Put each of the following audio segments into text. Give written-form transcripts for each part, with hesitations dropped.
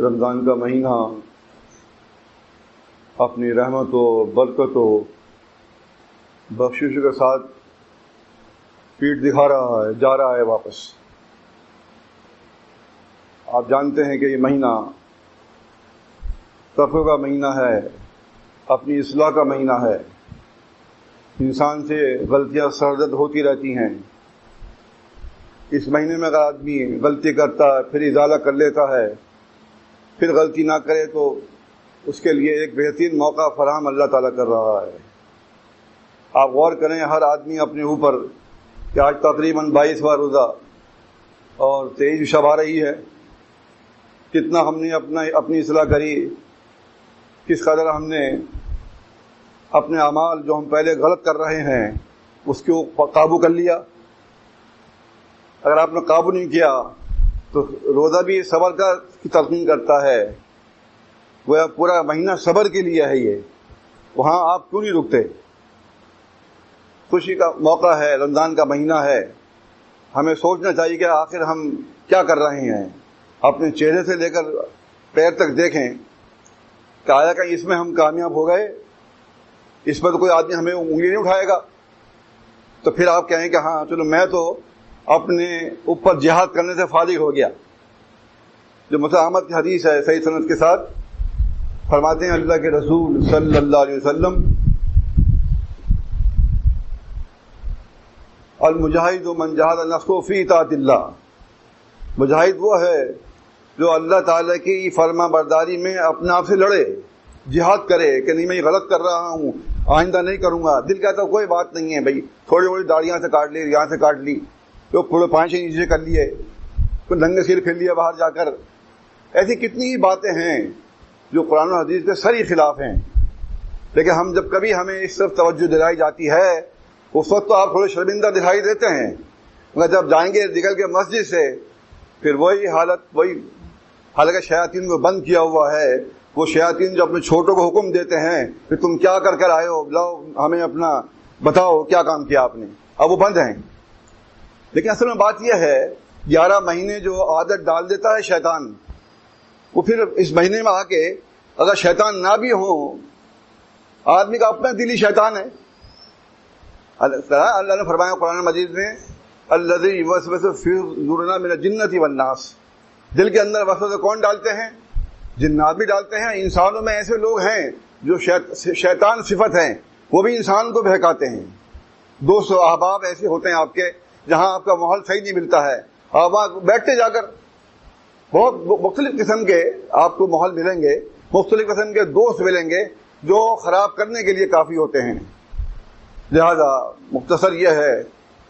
رمضان کا مہینہ اپنی رحمت و برکت و بخشش کے ساتھ پیٹ دکھا رہا ہے، جا رہا ہے واپس۔ آپ جانتے ہیں کہ یہ مہینہ تقوی کا مہینہ ہے، اپنی اصلاح کا مہینہ ہے۔ انسان سے غلطیاں سرزد ہوتی رہتی ہیں۔ اس مہینے میں اگر آدمی غلطی کرتا ہے پھر ازالہ کر لیتا ہے، پھر غلطی نہ کرے تو اس کے لیے ایک بہترین موقع فراہم اللہ تعالیٰ کر رہا ہے۔ آپ غور کریں، ہر آدمی اپنے اوپر کہ آج تقریباً 22واں روزہ اور 23 شب آ رہی ہے، کتنا ہم نے اپنی اصلاح کری، کس قدر ہم نے اپنے اعمال جو ہم پہلے غلط کر رہے ہیں اس کو قابو کر لیا۔ اگر آپ نے قابو نہیں کیا تو روزہ بھی صبر کی تلقین کرتا ہے، وہ پورا مہینہ صبر کے لیے ہے۔ یہ وہاں آپ کیوں نہیں رکتے؟ خوشی کا موقع ہے، رمضان کا مہینہ ہے، ہمیں سوچنا چاہیے کہ آخر ہم کیا کر رہے ہیں۔ اپنے چہرے سے لے کر پیر تک دیکھیں کہ آیا کہ اس میں ہم کامیاب ہو گئے، اس میں تو کوئی آدمی ہمیں انگلی نہیں اٹھائے گا، تو پھر آپ کہیں کہ ہاں چلو میں تو اپنے اوپر جہاد کرنے سے فارغ ہو گیا۔ جو مسلم احمد کی حدیث ہے صحیح سند کے ساتھ، فرماتے ہیں اللہ کے رسول صلی اللہ علیہ وسلم، المجاہد من جاہد نفسہ فی اطاعت اللہ، مجاہد وہ ہے جو اللہ تعالیٰ کی فرما برداری میں اپنے آپ سے لڑے، جہاد کرے کہ نہیں میں یہ غلط کر رہا ہوں، آئندہ نہیں کروں گا۔ دل کہتا کوئی بات نہیں ہے بھائی، تھوڑی تھوڑی داڑھی یہاں سے کاٹ لی، یہاں سے کاٹ لی، تو پورے پانچ نیچے کر لیے، کوئی ننگے سر پھر لیا باہر جا کر۔ ایسی کتنی ہی باتیں ہیں جو قرآن و حدیث کے سری خلاف ہیں، لیکن ہم جب کبھی ہمیں اس طرف توجہ دلائی جاتی ہے اس وقت تو آپ تھوڑے شرمندہ دکھائی دیتے ہیں، مگر جب جائیں گے نکل کے مسجد سے پھر وہی حالت، وہی حالانکہ شیاطین کو بند کیا ہوا ہے۔ وہ شیاطین جو اپنے چھوٹوں کو حکم دیتے ہیں کہ تم کیا کر کر آئے ہو، لاؤ ہمیں اپنا بتاؤ کیا کام کیا آپ نے، اب وہ بند ہیں۔ لیکن اصل میں بات یہ ہے 11 مہینے جو عادت ڈال دیتا ہے شیطان، وہ پھر اس مہینے میں آ کے اگر شیطان نہ بھی ہو، آدمی کا اپنا دلی شیطان ہے۔ اللہ نے فرمایا قرآن مجید میں، الذی یوسوس فی صدورنا من الجنۃ والناس، دل کے اندر وسوسے کون ڈالتے ہیں؟ جنات بھی ڈالتے ہیں۔ انسانوں میں ایسے لوگ ہیں جو شیطان صفت ہیں، وہ بھی انسان کو بہکاتے ہیں۔ دوست و احباب ایسے ہوتے ہیں آپ کے، جہاں آپ کا ماحول صحیح نہیں ملتا ہے، آپ بیٹھتے جا کر بہت مختلف قسم کے آپ کو ماحول ملیں گے، مختلف قسم کے دوست ملیں گے جو خراب کرنے کے لیے کافی ہوتے ہیں۔ لہذا مختصر یہ ہے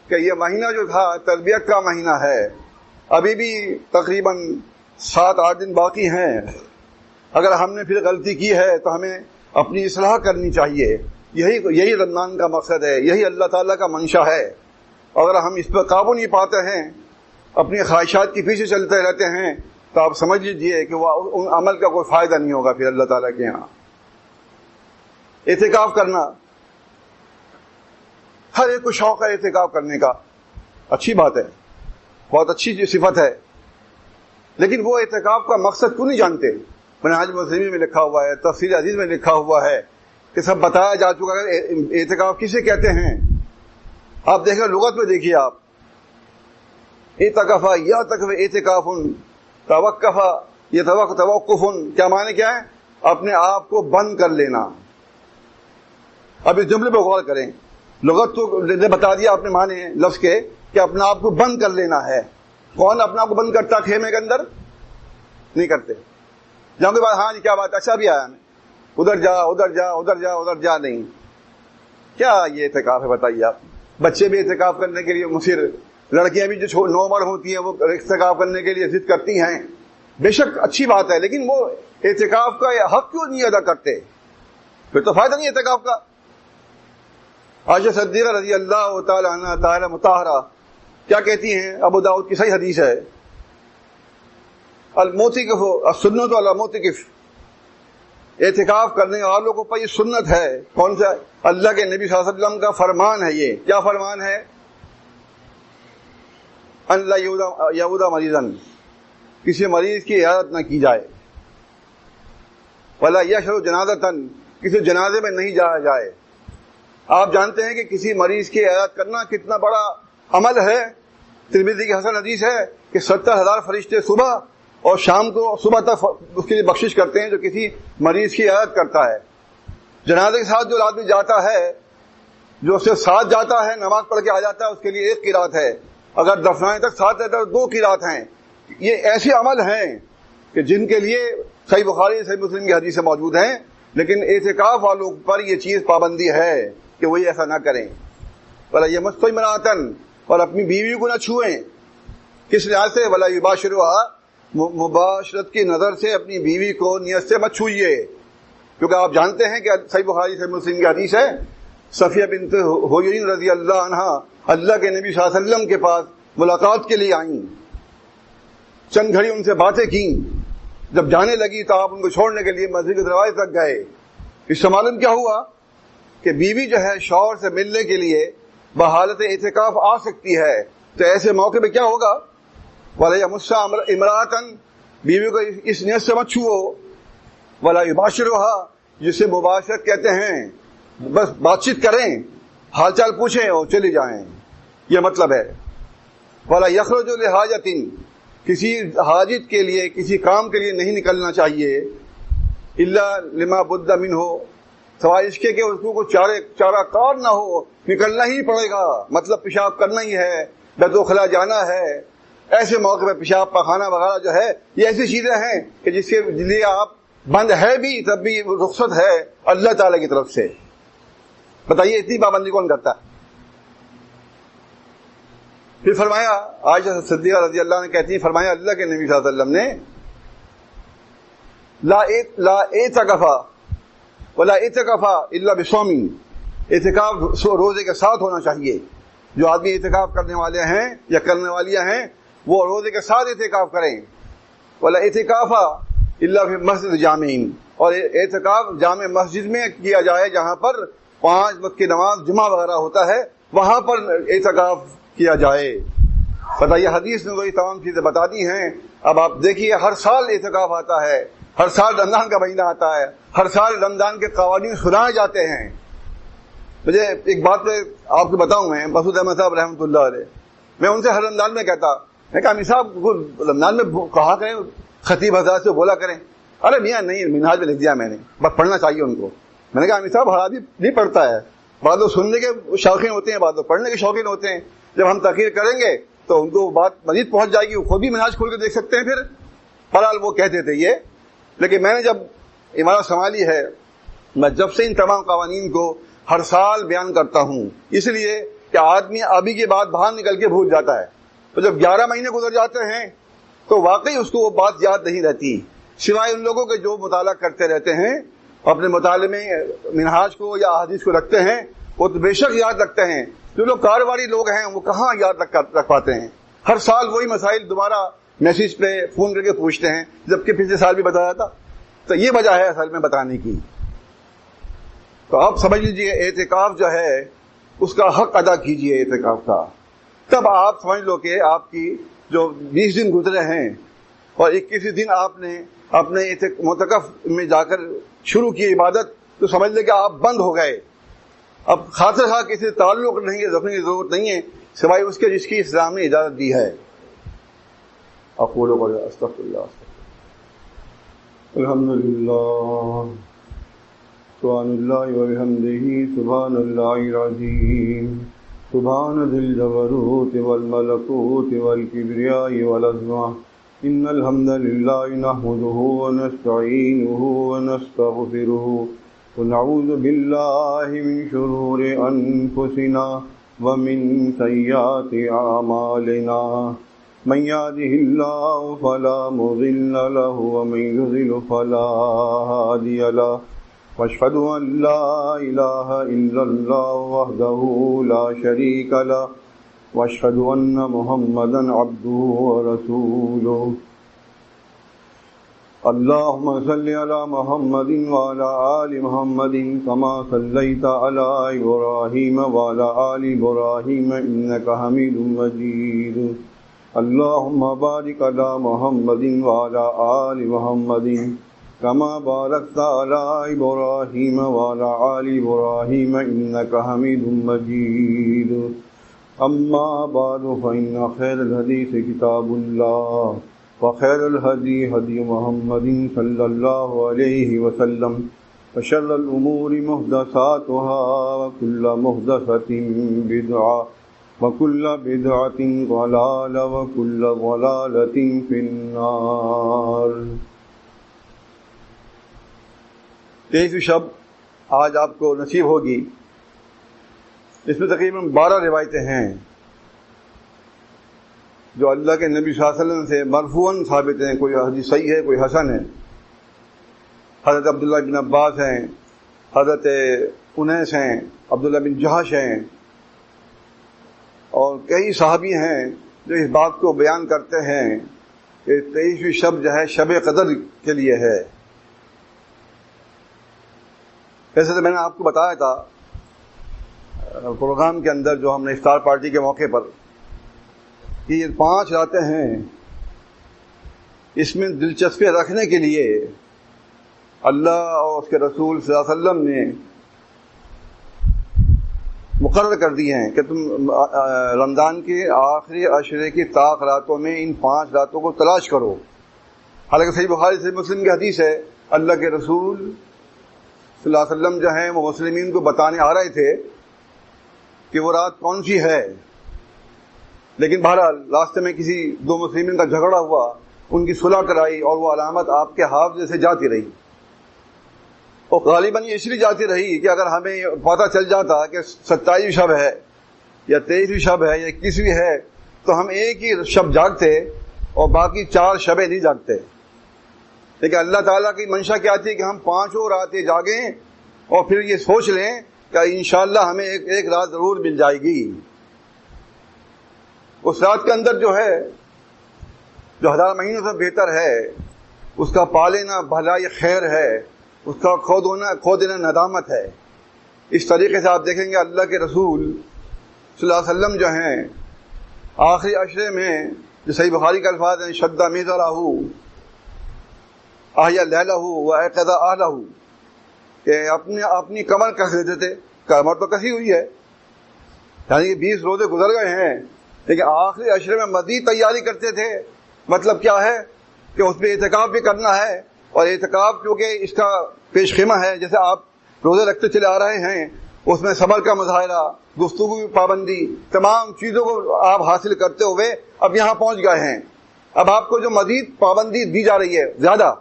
کہ یہ مہینہ جو تھا تربیت کا مہینہ ہے، ابھی بھی تقریباً 7-8 دن باقی ہیں۔ اگر ہم نے پھر غلطی کی ہے تو ہمیں اپنی اصلاح کرنی چاہیے۔ یہی رمضان کا مقصد ہے، یہی اللہ تعالیٰ کا منشا ہے۔ اگر ہم اس پر قابو نہیں پاتے ہیں، اپنی خواہشات کے پیچھے چلتے رہتے ہیں، تو آپ سمجھ لیجئے کہ وہ ان عمل کا کوئی فائدہ نہیں ہوگا پھر اللہ تعالیٰ کے یہاں۔ اعتکاف کرنا، ہر ایک کو شوق ہے اعتکاف کرنے کا، اچھی بات ہے، بہت اچھی صفت ہے، لیکن وہ اعتکاف کا مقصد کیوں نہیں جانتے؟ منہاج مسلمین میں لکھا ہوا ہے، تفسیر عزیز میں لکھا ہوا ہے کہ سب بتایا جا چکا ہے اعتکاف کسے کہتے ہیں۔ آپ دیکھیں لغت میں دیکھیے، آپ اعتکاف یا تکف اعتکاف توقف یہ توقف، کیا معنی کیا ہے؟ اپنے آپ کو بند کر لینا۔ اب اس جملے پہ غور کریں، لغت تو نے بتا دیا اپنے معنی لفظ کے کہ اپنے آپ کو بند کر لینا ہے۔ کون اپنے آپ کو بند کرتا خیمے کے اندر؟ نہیں کرتے۔ جہاں کوئی بات ہاں جی کیا بات، اچھا بھی آیا میں، ادھر جا ادھر جا ادھر جا ادھر جا، نہیں۔ کیا یہ اعتکاف ہے بتائیے آپ؟ بچے بھی اعتکاف کرنے کے لیے مصر، لڑکیاں بھی جو نوعمر ہوتی ہیں وہ اعتکاف کرنے کے لیے ضد کرتی ہیں، بے شک اچھی بات ہے، لیکن وہ اعتکاف کا حق کیوں نہیں ادا کرتے؟ پھر تو فائدہ نہیں اعتکاف کا۔ عائشہ صدیقہ رضی اللہ تعالی عنہا طاہرہ مطہرہ کیا کہتی ہیں؟ ابو داؤد کی صحیح حدیث ہے، المعتکف السنۃ علی المعتکف، اعتکاف کرنے والوں کو پر یہ سنت ہے۔ کون سا؟ اللہ کے نبی صلی اللہ علیہ وسلم کا فرمان ہے۔ یہ کیا فرمان ہے؟ ان لا یعود مریضا، کسی مریض کی عیادت نہ کی جائے۔ ولا یشهد جنازۃ، کسی جنازے میں نہیں جایا جائے۔ آپ جانتے ہیں کہ کسی مریض کی عیادت کرنا کتنا بڑا عمل ہے۔ ترمذی کی حسن حدیث ہے کہ 70,000 فرشتے صبح اور شام کو صبح تک اس کے لیے بخشش کرتے ہیں جو کسی مریض کی عیادت کرتا ہے۔ جنازے کے ساتھ جو آدمی جاتا ہے، جو اس سے ساتھ جاتا ہے، نماز پڑھ کے آ جاتا ہے، اس کے لیے 1 قرات ہے۔ اگر دفنانے تک ساتھ رہتا ہے تو 2 قرات ہیں۔ یہ ایسے عمل ہیں کہ جن کے لیے صحیح بخاری صحیح مسلم کی حدیثیں موجود ہیں، لیکن اعتکاف والوں پر یہ چیز پابندی ہے کہ وہی ایسا نہ کریں۔ ولا یمسوا امرأۃ، اور اپنی بیوی کو نہ چھوئیں۔ کس لحاظ سے؟ ولا یباشرھا، مباشرت کی نظر سے اپنی بیوی کو نیت سے مت چھوئیے، کیونکہ آپ جانتے ہیں کہ صحیح بخاری صحیح مسلم کی حدیث ہے، صفیہ بنت حیی رضی اللہ عنہا اللہ کے نبی صلی اللہ علیہ وسلم کے پاس ملاقات کے لیے آئیں، چند گھڑی ان سے باتیں کیں، جب جانے لگی تو آپ ان کو چھوڑنے کے لیے مسجد کے دروازے تک گئے۔ اس سے معلوم کیا ہوا کہ بیوی جو ہے شوہر سے ملنے کے لیے بحالت اعتکاف آ سکتی ہے، تو ایسے موقع پہ کیا ہوگا؟ وَلَا يَمُسَّ امرأةً، بیوی کو اس نیت سے مت چھوؤ۔ وَلَا يُبَاشِرُهَا، جسے مباشرت کہتے ہیں، بس بات چیت کریں، حال چال پوچھیں اور چلی جائیں، یہ مطلب ہے۔ وَلَا يَخْرُجُ لِحَاجَةٍ، کسی حاجت کے لیے، کسی کام کے لیے نہیں نکلنا چاہیے، الا لما بد منہ، سوائے اس کے کہ اس کو چارہ کار نہ ہو، نکلنا ہی پڑے گا، مطلب پیشاب کرنا ہی ہے، بیت الخلاء جانا ہے۔ ایسے موقع پہ پیشاب پخانہ وغیرہ جو ہے، یہ ایسی چیزیں ہیں کہ جس کے لیے آپ بند ہے بھی تب بھی رخصت ہے اللہ تعالیٰ کی طرف سے۔ بتائیے اتنی پابندی کون کرتا ہے؟ پھر فرمایا، عائشہ صدیقہ رضی اللہ عنہ کہتی ہیں، فرمایا اللہ کے نبی صلی اللہ علیہ وسلم نے لا اعتکف ولا اعتکف الا بصوم، اعتکاف روزے کے ساتھ ہونا چاہیے۔ جو آدمی اعتکاف کرنے والے ہیں یا کرنے والیاں ہیں وہ روزے کے ساتھ اعتکاف کریں۔ ولا اعتکاف الا فی مسجد جامع، اور اعتکاف جامع مسجد میں کیا جائے جہاں پر 5 وقت کی نماز جمعہ وغیرہ ہوتا ہے، وہاں پر اعتکاف کیا جائے۔ بتائیے حدیث نے وہی تمام چیزیں بتا دی ہیں۔ اب آپ دیکھیے ہر سال اعتکاف آتا ہے، ہر سال رمضان کا مہینہ آتا ہے، ہر سال رمضان کے قوانین سنائے جاتے ہیں۔ مجھے ایک بات میں آپ کو بتاؤں، میں مسعود احمد صاحب رحمۃ اللہ علیہ، میں ان سے ہر رمضان میں کہتا، میں کہا امیر صاحب رمضان میں کہا کریں، خطیب حضرات سے بولا کریں۔ ارے میاں نہیں، منہاج میں لکھ دیا میں نے، بس پڑھنا چاہیے ان کو۔ میں نے کہا امیر صاحب ہر آدمی نہیں پڑھتا ہے، بعض لوگ سننے کے شوقین ہوتے ہیں، بعض لوگ پڑھنے کے شوقین ہوتے ہیں۔ جب ہم تقریر کریں گے تو ان کو بات مزید پہنچ جائے گی، وہ خود بھی منہاج کھول کے دیکھ سکتے ہیں۔ پھر بہرحال وہ کہتے تھے یہ، لیکن میں نے جب عمارت سنبھالی ہے، میں جب سے ان تمام قوانین کو ہر سال بیان کرتا ہوں، اس لیے کہ آدمی ابھی کے بعد باہر نکل کے بھول جاتا ہے، تو جب 11 مہینے گزر جاتے ہیں تو واقعی اس کو وہ بات یاد نہیں رہتی، سوائے ان لوگوں کے جو مطالعہ کرتے رہتے ہیں، اپنے مطالعے میں منہاج کو یا حدیث کو رکھتے ہیں، وہ تو بے شک یاد رکھتے ہیں۔ جو لوگ کاروباری لوگ ہیں وہ کہاں یاد رکھ پاتے ہیں، ہر سال وہی مسائل دوبارہ میسج پہ فون کر کے پوچھتے ہیں، جبکہ پچھلے سال بھی بتایا تھا۔ تو یہ وجہ ہے اصل میں بتانے کی۔ تو آپ سمجھ لیجئے اعتکاف جو ہے اس کا حق ادا کیجئے اعتکاف کا، تب آپ سمجھ لو کہ آپ کی جو 20 دن گزرے ہیں اور 21 دن آپ نے اپنے معتکف میں جا کر شروع کی عبادت، تو سمجھ لیں کہ آپ بند ہو گئے۔ اب خاطر خواہ کسی سے تعلق نہیں ہے، رکھنے کی ضرورت نہیں ہے سوائے اس کے جس کی اسلام نے اجازت دی ہے۔ اقول قولی استغفر اللہ۔ الحمدللہ، سبحان اللہ وبحمدہ، سبحان اللہ العظیم، سبحان ذی الجبروت والملکوت والکبریاء والعظمہ۔ ان الحمد للہ نحمدہ ونستعینہ ونستغفرہ ونعوذ باللہ من شرور انفسنا ومن سیئات اعمالنا، من يهده الله فلا مضل له ومن يضلل فلا هادي له، واشهد ان لا اله الا الله وحده لا شريك له، واشهد ان محمدا عبده ورسوله۔ اللهم صل على محمد وعلى آل محمد كما صليت على إبراهيم وعلى آل إبراهيم إنك حميد مجيد۔ اللهم بارك على محمد وعلى آل محمد كما باركت على إبراهيم وعلى آل إبراهيم إنك حميد مجيد. أما بعد فإن خير الحديث كتاب الله وخير الهدي هدي محمد صلى الله عليه وسلم وشر الأمور محدثاتها وكل محدثة بدعة وكل بدعة ضلالة وكل ضلالة في النار. 23 شب آج آپ کو نصیب ہوگی. اس میں تقریباً 12 روایتیں ہیں جو اللہ کے نبی صلی اللہ علیہ وسلم سے مرفوعاً ثابت ہیں. کوئی حدیث صحیح ہے، کوئی حسن ہے. حضرت عبداللہ بن عباس ہیں، حضرت انیس ہیں، عبداللہ بن جہش ہیں، اور کئی صحابی ہیں جو اس بات کو بیان کرتے ہیں کہ 23ویں شب جو ہے شب قدر کے لیے ہے. ویسے تو میں نے آپ کو بتایا تھا پروگرام کے اندر جو ہم نے افطار پارٹی کے موقع پر کہ یہ 5 راتیں ہیں، اس میں دلچسپی رکھنے کے لیے اللہ اور اس کے رسول صلی اللہ علیہ وسلم نے مقرر کر دی ہیں کہ تم رمضان کے آخری عشرے کی طاق راتوں میں ان 5 راتوں کو تلاش کرو. حالانکہ صحیح بخاری صحیح مسلم کی حدیث ہے، اللہ کے رسول صلی اللہ علیہ وسلم جو ہیں وہ مسلمین کو بتانے آ رہے تھے کہ وہ رات کون سی ہے، لیکن بہرحال راستے میں کسی 2 مسلمین کا جھگڑا ہوا، ان کی صلح کرائی اور وہ علامت آپ کے حافظے سے جاتی رہی. اور غالباً یہ اس لیے جاتی رہی کہ اگر ہمیں پتہ چل جاتا کہ 27ویں شب ہے یا 23ویں شب ہے یا 21ویں ہے تو ہم ایک ہی شب جاگتے اور باقی 4 شبیں نہیں جاگتے. لیکن اللہ تعالیٰ کی منشا کیا تھی کہ ہم 5 راتیں جاگیں اور پھر یہ سوچ لیں کہ انشاءاللہ ہمیں ایک رات ضرور مل جائے گی. اس رات کے اندر جو ہے جو 1000 مہینوں سے بہتر ہے، اس کا پا لینا بھلائی خیر ہے، اس کا کھو دینا ندامت ہے. اس طریقے سے آپ دیکھیں گے اللہ کے رسول صلی اللہ علیہ وسلم جو ہیں آخری عشرے میں جو صحیح بخاری کے الفاظ ہیں شدہ میزرہ احیا لیلہ و ایقظ اہلہ، کہ اپنی کمر کس لیتے تھے. کمر تو کسی ہوئی ہے، یعنی کہ 20 روزے گزر گئے ہیں لیکن آخری عشرے میں مزید تیاری کرتے تھے. مطلب کیا ہے کہ اس میں اعتکاف بھی کرنا ہے، اور اعتکاف کیونکہ اس کا پیش خیمہ ہے، جیسے آپ روزے رکھتے چلے آ رہے ہیں اس میں صبر کا مظاہرہ، گفتگو کی پابندی، تمام چیزوں کو آپ حاصل کرتے ہوئے اب یہاں پہنچ گئے ہیں. اب آپ کو جو مزید پابندی دی جا رہی ہے زیادہ،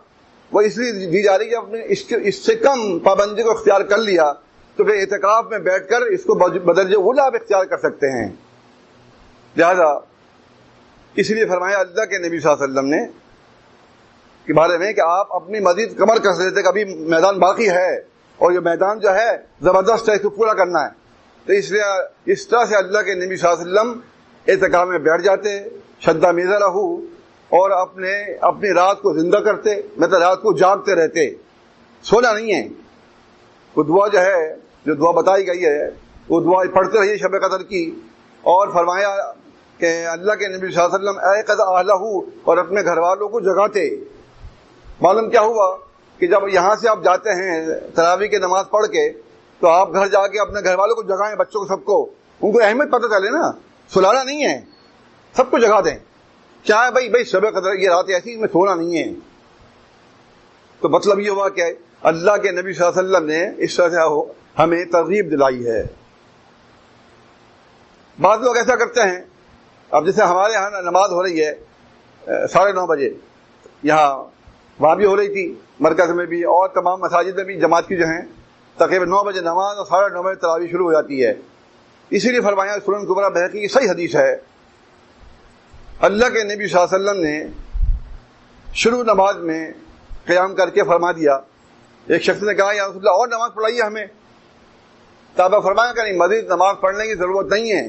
وہ اس لیے دی جا رہی ہے کہ اس سے کم پابندی کو اختیار کر لیا تو پھر اعتکاف میں بیٹھ کر اس کو بدرجہ اولیٰ آپ اختیار کر سکتے ہیں. لہذا اس لیے فرمایا اللہ کے نبی صلی اللہ علیہ وسلم نے کے بارے میں کہ آپ اپنی مزید کمر کس لیتے کہ ابھی میدان باقی ہے اور یہ میدان جو ہے زبردست ہے، اس کو پورا کرنا ہے. تو اس لیے اس طرح سے اللہ کے نبی صلی اللہ علیہ وسلم اعتکاف میں بیٹھ جاتے، شدہ میزہ رہو، اور اپنی رات کو زندہ کرتے، مطلب رات کو جاگتے رہتے، سونا نہیں ہے. وہ دعا جو ہے، جو دعا بتائی گئی ہے، وہ دعا پڑھتے رہیے شب قدر کی. اور فرمایا کہ اللہ کے نبی صلی اللہ علیہ وسلم ایقظ اہلہ، اور اپنے گھر والوں کو جگاتے. معلوم کیا ہوا کہ جب یہاں سے آپ جاتے ہیں تراویح کی نماز پڑھ کے تو آپ گھر جا کے اپنے گھر والوں کو جگائیں، بچوں کو، سب کو، ان کو اہمیت پتہ چلے نا. سلانا نہیں ہے، سب کو جگا دیں. کیا ہے بھائی شب قدر یہ رات ایسی میں سونا نہیں ہے. تو مطلب یہ ہوا کہ اللہ کے نبی صلی اللہ علیہ وسلم نے اس طرح سے ہمیں ترغیب دلائی ہے. بعض لوگ ایسا کرتے ہیں، اب جیسے ہمارے یہاں نماز ہو رہی ہے 9:30 بجے، یہاں وہاں بھی ہو رہی تھی، مرکز میں بھی اور تمام مساجد میں بھی جماعت کی جو ہیں تقریباً 9 بجے نماز اور 9:30 بجے تراویح شروع ہو جاتی ہے. اسی لیے فرمایا سنن کبریٰ بہقی کی صحیح حدیث ہے، اللہ کے نبی صلی اللہ علیہ وسلم نے شروع نماز میں قیام کر کے فرما دیا. ایک شخص نے کہا یا رسول اللہ اور نماز پڑھائیے ہمیں. تابع فرمایا کہ نہیں، مزید نماز پڑھنے کی ضرورت نہیں ہے.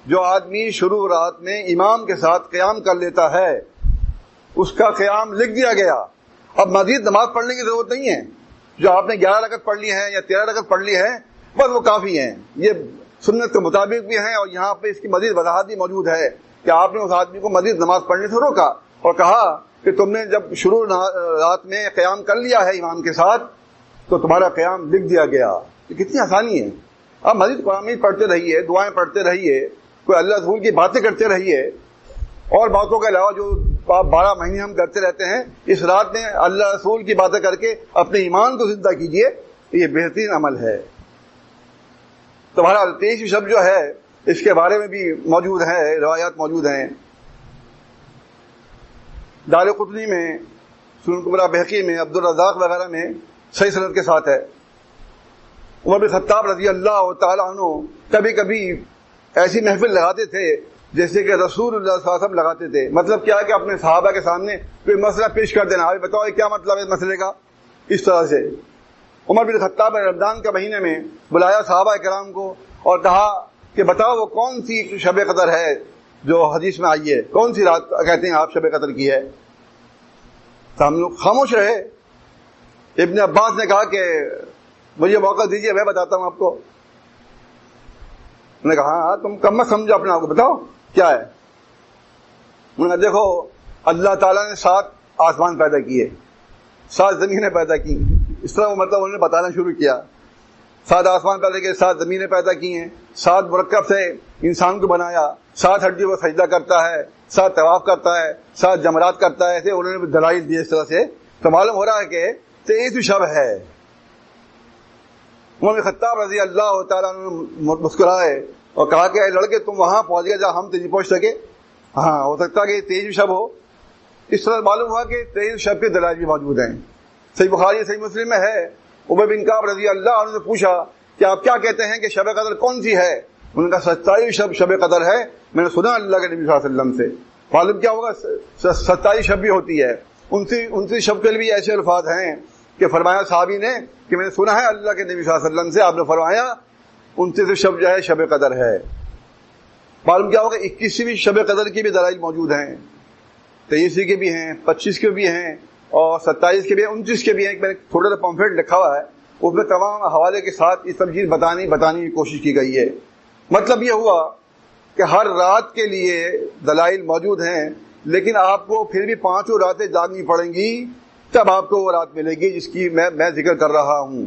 جو آدمی شروع رات میں امام کے ساتھ قیام کر لیتا ہے اس کا قیام لکھ دیا گیا، اب مزید نماز پڑھنے کی ضرورت نہیں ہے. جو آپ نے 11 رکعت پڑھ لی ہے یا 13 رکعت پڑھ لی ہے بس وہ کافی ہیں. یہ سنت کے مطابق بھی ہیں، اور یہاں پہ اس کی مزید وضاحت بھی موجود ہے کہ آپ نے اس آدمی کو مزید نماز پڑھنے سے روکا اور کہا کہ تم نے جب شروع رات میں قیام کر لیا ہے امام کے ساتھ تو تمہارا قیام لکھ دیا گیا. یہ کتنی آسانی ہے. آپ مزید قرآن پڑھتے رہیے, دعائیں پڑھتے رہیے, کوئی اللہ رسول کی باتیں کرتے رہیے, اور باتوں کے علاوہ جو آپ 12 مہینے ہم کرتے رہتے ہیں, اس رات میں اللہ رسول کی باتیں کر کے اپنے ایمان کو زندہ کیجیے. یہ بہترین عمل ہے. تمہارا 23 شب جو ہے اس کے بارے میں بھی موجود ہے, روایات موجود ہیں. دارقطنی میں, سنن کبریٰ بہقی میں, عبدالرزاق وغیرہ میں صحیح سند کے ساتھ ہے. عمر بن خطاب رضی اللہ تعالیٰ عنہ کبھی کبھی ایسی محفل لگاتے تھے جیسے کہ رسول اللہ صلی اللہ علیہ وسلم لگاتے تھے. مطلب کیا ہے کہ اپنے صحابہ کے سامنے کوئی مسئلہ پیش کر دینا, ابھی بتاؤ کیا مطلب ہے اس مسئلے کا. اس طرح سے عمر بن خطاب نے رمضان کے مہینے میں بلایا صحابہ کرام کو اور کہا کہ بتاؤ وہ کون سی شب قدر ہے جو حدیث میں آئی ہے, کون سی رات کہتے ہیں آپ شب قدر کی ہے. تو ہم لوگ خاموش رہے. ابن عباس نے کہا کہ مجھے موقع دیجیے, میں بتاتا ہوں آپ کو. انہوں نے کہا ہاں تم کم مت سمجھو اپنے آپ کو, بتاؤ کیا ہے. انہوں نے دیکھو اللہ تعالیٰ نے 7 آسمان پیدا کیے, 7 زمینیں پیدا کی. اس طرح وہ مطلب انہوں نے بتانا شروع کیا. 7 آسمان پیدا کیے, 7 زمینیں پیدا کی ہیں, 7 مرکب سے انسان کو بنایا, 7 ہڈیوں کو سجدہ کرتا ہے, 7 طواف کرتا ہے, 7 جمرات کرتا ہے. ایسے انہوں نے دلائل دیے اس طرح سے. تو معلوم ہو رہا ہے کہ 23 شب ہے. عمر بن خطاب رضی اللہ تعالیٰ عنہ مسکرائے اور کہا کہ اے لڑکے تم وہاں پہنچ گئے جہاں ہم تو نہیں پہنچ سکے. ہاں ہو سکتا کہ 23 شب ہو. اس طرح معلوم ہوا کہ 23 شب کے دلائل بھی موجود ہیں. صحیح بخاری صحیح مسلم میں ہے. ابی بن کعب رضی اللہ عنہ سے پوچھا کہ آپ کیا کہتے ہیں کہ شب قدر کون سی ہے. انہوں نے کہا 27 شب قدر ہے. میں نے سنا اللہ کے نبی صلی اللہ علیہ وسلم سے. معلوم کیا ہوگا 27 شب بھی ہوتی ہے. 29 شب کے لیے بھی ایسے الفاظ ہیں کہ فرمایا صحابی نے کہ میں نے سنا ہے اللہ کے نبی صلی اللہ علیہ وسلم سے, آپ نے فرمایا 29 شب جو ہے شب قدر ہے. معلوم کیا ہوگا 21ویں شب قدر کی بھی دلائل موجود ہیں. 23 کے بھی ہیں, 25 کے بھی ہیں, اور 27 کے بھی ہیں, 29 کے بھی ہیں. میں نے تھوڑا سا پمفلیٹ لکھا ہوا ہے, اس میں تمام حوالے کے ساتھ یہ سب چیز بتانے کی کوشش کی گئی ہے. مطلب یہ ہوا کہ ہر رات کے لیے دلائل موجود ہیں, لیکن آپ کو پھر بھی 5 راتیں جاگنی پڑیں گی, تب آپ کو وہ رات ملے گی جس کی میں ذکر کر رہا ہوں.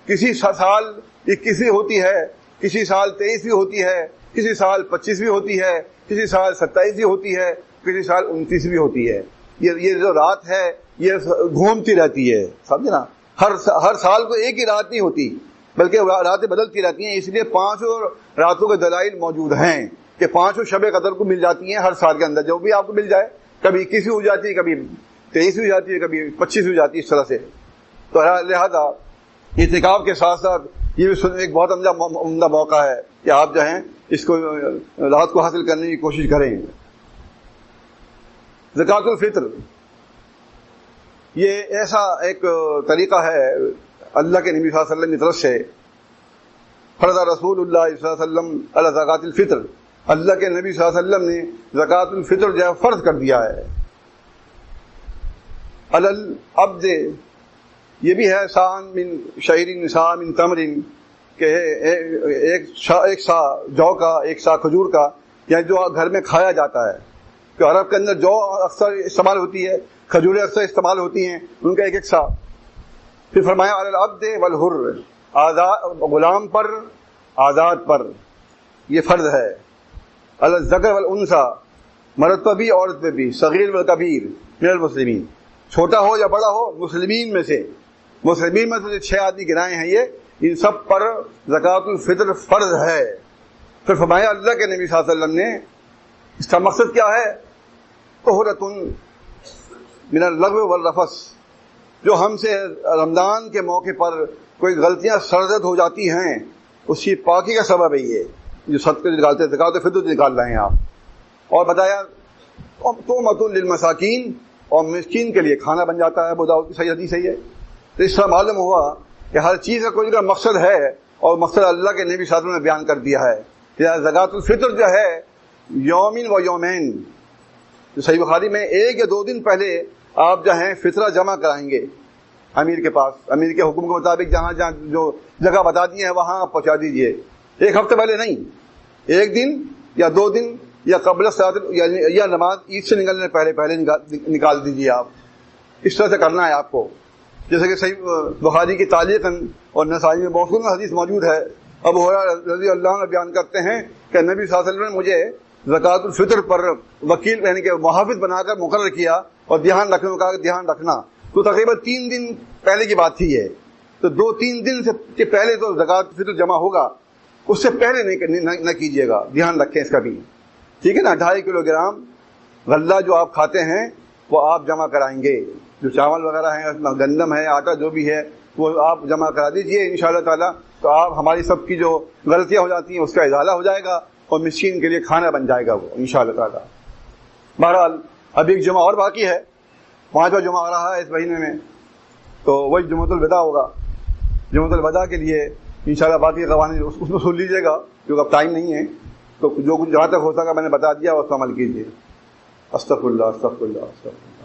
کسی سال 21 ہوتی ہے, کسی سال 23 ہوتی ہے, کسی سال 25 ہوتی ہے, کسی سال 27 ہوتی ہے, کسی سال 29 ہوتی ہے. یہ جو رات ہے یہ گھومتی رہتی ہے, سمجھے نا. ہر سال کو ایک ہی رات نہیں ہوتی بلکہ راتیں بدلتی رہتی ہیں. اس لیے 5 راتوں کے دلائل موجود ہیں کہ 5 شب قدر کو مل جاتی ہیں ہر سال کے اندر, جو بھی آپ کو مل جائے. کبھی 21 ہو جاتی ہے, کبھی 23 ہو جاتی ہے, کبھی 25 ہو جاتی ہے, اس طرح سے. تو لہذا اعتکاف کے ساتھ ساتھ یہ بھی ایک بہت عمدہ موقع ہے کہ آپ جو ہیں اس کو رات کو حاصل کرنے کی کوشش کریں. زکوٰۃ الفطر یہ ایسا ایک طریقہ ہے اللہ کے نبی صلی اللہ علیہ وسلم کی طرف سے. فرض رسول اللہ صلی اللہ علیہ وسلم علی زکوٰۃ الفطر, اللہ کے نبی صلی اللہ علیہ وسلم نے زکوٰۃ الفطر جو ہے فرض کر دیا ہے. علی العبد, یہ بھی ہے سان من شعیر نساء من تمر, کہ ایک سا جو کا, ایک سا کھجور کا, یعنی جو گھر میں کھایا جاتا ہے. کہ عرب کے اندر جو اکثر استعمال ہوتی ہے, کھجوریں اکثر استعمال ہوتی ہیں, ان کا ایک سا. پھر فرمایا علی العبد والحر, غلام پر آزاد پر یہ فرض ہے. علی الذکر والانثی, مرد پر بھی عورت پہ بھی. صغیر والکبیر من المسلمین, چھوٹا ہو یا بڑا ہو مسلمین میں سے 6 آدمی گنائے ہیں یہ, ان سب پر زکوٰۃ الفطر فرض ہے. پھر فرمایا اللہ کے نبی صلی اللہ علیہ وسلم نے اس کا مقصد کیا ہے, طہورۃ من اللغو والرفث, جو ہم سے رمضان کے موقع پر کوئی غلطیاں سرزد ہو جاتی ہیں اس کی پاکی کا سبب ہے یہ جو صدقے نکالتے ہیں, زکوٰۃ الفطر نکال رہے ہیں آپ. اور بتایا طعمۃ للمساکین, اور مسکین کے لیے کھانا بن جاتا ہے. ابو داؤد کی صحیح حدیث ہے یہ. تو اس طرح معلوم ہوا کہ ہر چیز کا کوئی مقصد ہے, اور مقصد اللہ کے نبی صلی اللہ علیہ وسلم نے بیان کر دیا ہے. زکوٰۃ الفطر جو ہے یومین و یومین, صحیح بخاری میں 1 یا 2 دن پہلے آپ جو ہیں فطرہ جمع کرائیں گے امیر کے پاس. امیر کے حکم کے مطابق جہاں جو جگہ بتا دی ہے وہاں پہنچا دیجئے. 1 ہفتے پہلے نہیں, 1 دن یا 2 دن یا قبل صلاۃ یا نماز عید سے نکلنے پہلے نکال دیجیے آپ. اس طرح سے کرنا ہے آپ کو. جیسے کہ صحیح بخاری کی تعلیقاً اور نسائی میں موصول حدیث موجود ہے. ابو ہریرہ رضی اللہ عنہ بیان کرتے ہیں کہ نبی صلی اللہ علیہ وسلم نے مجھے زکوٰۃ الفطر پر وکیل یعنی کہ محافظ بنا کر مقرر کیا اور دھیان رکھنے کو کہا کہ دھیان رکھنا. تو تقریباً 3 دن پہلے کی بات تھی یہ. تو 2-3 دن سے پہلے تو زکوٰۃ الفطر جمع ہوگا, اس سے پہلے نہ کیجیے گا. دھیان رکھیں اس کا بھی, ٹھیک ہے نا. 2.5 کلو گرام غلہ جو آپ کھاتے ہیں وہ آپ جمع کرائیں گے. جو چاول وغیرہ ہیں, گندم ہے, آٹا جو بھی ہے وہ آپ جمع کرا دیجئے انشاءاللہ تعالیٰ. تو آپ ہماری سب کی جو غلطیاں ہو جاتی ہیں اس کا ازالہ ہو جائے گا اور مسکین کے لیے کھانا بن جائے گا وہ انشاءاللہ تعالیٰ. بہرحال اب ایک جمعہ اور باقی ہے, 5واں جمعہ آ رہا ہے اس مہینے میں, تو وہی جمعۃ الوداع ہوگا. جمعۃ الوداع کے لیے انشاءاللہ باقی قوانین اس میں سن لیجیے گا کیونکہ اب ٹائم نہیں ہے. تو جو کچھ جہاں تک ہو سکا میں نے بتا دیا, اس پر عمل کیجیے. استغفر اللہ استغفر اللہ استغفر اللہ.